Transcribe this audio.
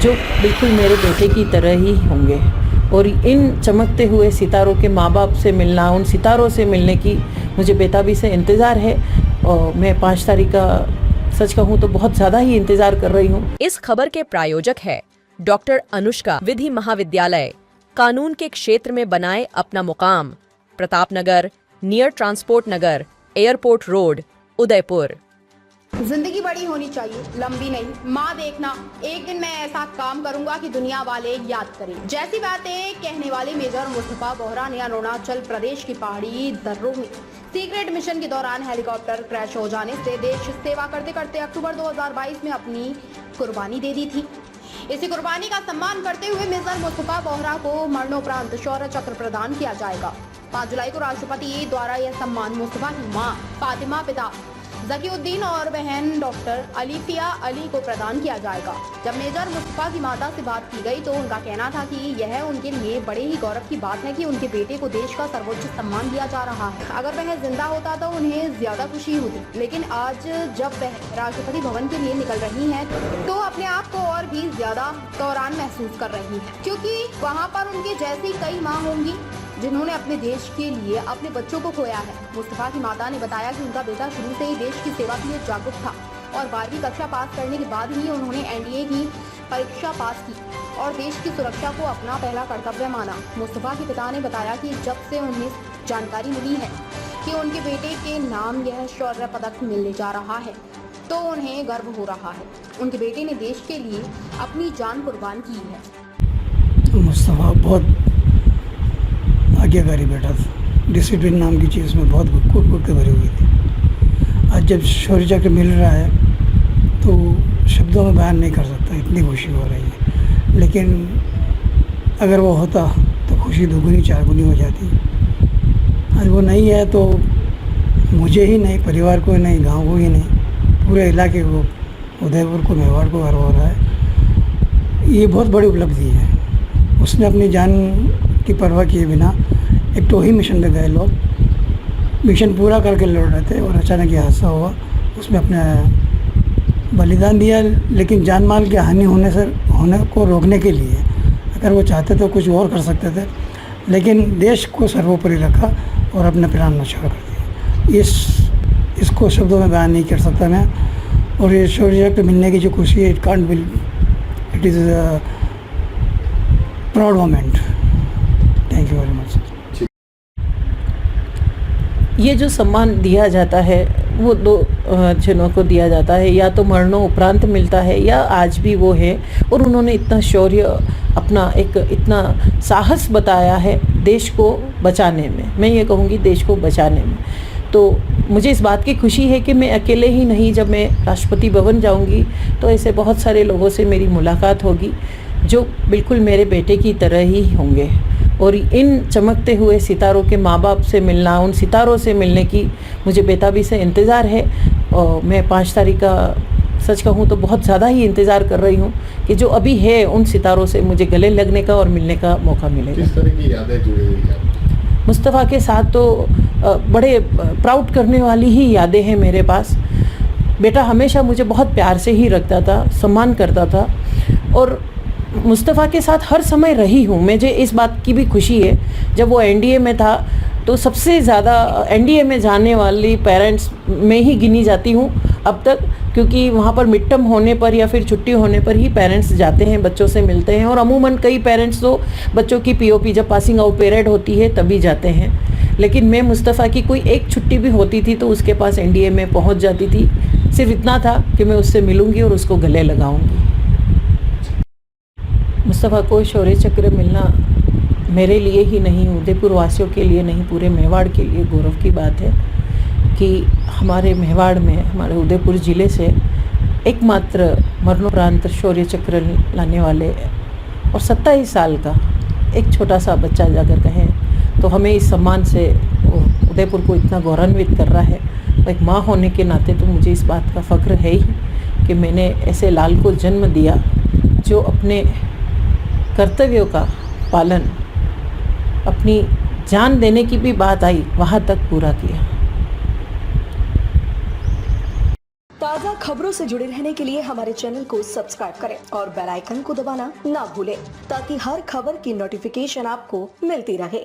जो बिल्कुल मेरे बेटे की तरह ही होंगे। और इन चमकते हुए सितारों के माँ बाप से मिलना, उन सितारों से मिलने की मुझे बेताबी से इंतज़ार है। और मैं 5 तारीख का सच कहूँ तो बहुत ज़्यादा ही इंतज़ार कर रही हूँ। इस खबर के प्रायोजक है डॉक्टर अनुष्का विधि महाविद्यालय। कानून के क्षेत्र में बनाए अपना मुकाम। प्रताप नगर, नियर ट्रांसपोर्ट नगर, एयरपोर्ट रोड, उदयपुर। जिंदगी बड़ी होनी चाहिए, लंबी नहीं। माँ देखना, एक दिन मैं ऐसा काम करूंगा कि दुनिया वाले याद करें। जैसी बातें कहने वाले मेजर मुस्तफा बोहरा ने अरुणाचल प्रदेश की पहाड़ी दर्रों में सीक्रेट मिशन के दौरान हेलीकॉप्टर क्रैश हो जाने से देश सेवा करते करते अक्टूबर 2022 में अपनी कुर्बानी दे दी थी। इसी कुर्बानी का सम्मान करते हुए मेजर मुस्तफा बोहरा को मरणोपरांत शौर्य चक्र प्रदान किया जाएगा। 5 जुलाई को राष्ट्रपति द्वारा यह सम्मान मुस्तफा की मां फातिमा, पिता जकीउद्दीन और बहन डॉक्टर अलीफिया अली को प्रदान किया जाएगा। जब मेजर मुस्तफा की माता से बात की गई तो उनका कहना था कि यह उनके लिए बड़े ही गौरव की बात है कि उनके बेटे को देश का सर्वोच्च सम्मान दिया जा रहा है। अगर वह जिंदा होता तो उन्हें ज्यादा खुशी होती, लेकिन आज जब वह राष्ट्रपति भवन के लिए निकल रही हैं तो अपने आप को और भी ज्यादा दौरान महसूस कर रही है, क्योंकि वहाँ पर उनके जैसी कई माँ होंगी जिन्होंने अपने देश के लिए अपने बच्चों को खोया है। मुस्तफा की माता ने बताया कि उनका बेटा शुरू से ही देश की सेवा के लिए जागरूक था और 12वीं कक्षा पास करने के बाद ही उन्होंने एनडीए की परीक्षा पास की और देश की सुरक्षा को अपना पहला कर्तव्य माना। मुस्तफा के पिता ने बताया कि जब से उन्हें जानकारी मिली है कि उनके बेटे के नाम यह शौर्य पदक मिलने जा रहा है तो उन्हें गर्व हो रहा है। उनके बेटे ने देश के लिए अपनी जान कुर्बान की है। मुस्तफा बहुत आज्ञाकारी बेटा था। डिसिप्लिन नाम की चीज़ में बहुत कूट के भरी हुई थी। आज जब शौर्य चक्र मिल रहा है तो शब्दों में बयान नहीं कर सकता, इतनी खुशी हो रही है। लेकिन अगर वो होता तो खुशी दुगुनी चारगुनी हो जाती। आज वो नहीं है तो मुझे ही नहीं, परिवार को ही नहीं, गांव को ही नहीं, पूरे इलाके को, उदयपुर को, मेवाड़ को गर्व हो रहा है। ये बहुत बड़ी उपलब्धि है। उसने अपनी जान की परवाह किए बिना एक टोही मिशन पे गए लोग, मिशन पूरा करके लौट रहे थे और अचानक ये हादसा हुआ। उसमें अपने बलिदान दिया, लेकिन जान माल की हानि होने को रोकने के लिए अगर वो चाहते तो कुछ और कर सकते थे, लेकिन देश को सर्वोपरि रखा और अपने प्राण न्यौछावर कर दिए। इसको शब्दों में बयान नहीं कर सकता मैं। और ये शौर्य चक्र मिलने की जो खुशी है, it can't be, it is proud moment. Thank you very much. ये जो सम्मान दिया जाता है वो 2 जनों को दिया जाता है, या तो मरणों उपरांत मिलता है या आज भी वो है। और उन्होंने इतना शौर्य, अपना एक इतना साहस बताया है देश को बचाने में। मैं ये कहूँगी देश को बचाने में। तो मुझे इस बात की खुशी है कि मैं अकेले ही नहीं, जब मैं राष्ट्रपति भवन जाऊँगी तो ऐसे बहुत सारे लोगों से मेरी मुलाकात होगी जो बिल्कुल मेरे बेटे की तरह ही होंगे। और इन चमकते हुए सितारों के माँ बाप से मिलना, उन सितारों से मिलने की मुझे बेताबी से इंतज़ार है। और मैं 5 तारीख का सच कहूँ तो बहुत ज़्यादा ही इंतज़ार कर रही हूँ कि जो अभी है उन सितारों से मुझे गले लगने का और मिलने का मौका मिलेगा। किस तरह की यादें जुड़ी हुई हैं? मुस्तफ़ा के साथ तो बड़े प्राउड करने वाली ही यादें हैं मेरे पास। बेटा हमेशा मुझे बहुत प्यार से ही रखता था, सम्मान करता था और मुस्तफ़ा के साथ हर समय रही हूँ। मुझे इस बात की भी खुशी है, जब वो एनडीए में था तो सबसे ज़्यादा एनडीए में जाने वाली पेरेंट्स में ही गिनी जाती हूँ अब तक, क्योंकि वहाँ पर मिड टर्म होने पर या फिर छुट्टी होने पर ही पेरेंट्स जाते हैं, बच्चों से मिलते हैं। और अमूमन कई पेरेंट्स तो बच्चों की पीओपी जब पासिंग आउट पीरियड होती है तभी जाते हैं। लेकिन मैं मुस्तफ़ा की कोई एक छुट्टी भी होती थी तो उसके पास एनडीए में पहुँच जाती थी। सिर्फ इतना था कि मैं उससे मिलूँगी और उसको गले लगाऊँगी। मुस्तफ़ा को शौर्य चक्र मिलना मेरे लिए ही नहीं, उदयपुर वासियों के लिए नहीं, पूरे मेवाड़ के लिए गौरव की बात है कि हमारे मेवाड़ में, हमारे उदयपुर ज़िले से एकमात्र मरणोपरांत शौर्य चक्र लाने वाले और 27 साल का एक छोटा सा बच्चा अगर कहें तो हमें इस सम्मान से उदयपुर को इतना गौरवान्वित कर रहा है। और एक माँ होने के नाते तो मुझे इस बात का फ़ख्र है ही कि मैंने ऐसे लाल को जन्म दिया जो अपने कर्तव्यों का पालन, अपनी जान देने की भी बात आई वहाँ तक पूरा किया। ताज़ा खबरों से जुड़े रहने के लिए हमारे चैनल को सब्सक्राइब करें और बेल आइकन को दबाना ना भूलें ताकि हर खबर की नोटिफिकेशन आपको मिलती रहे।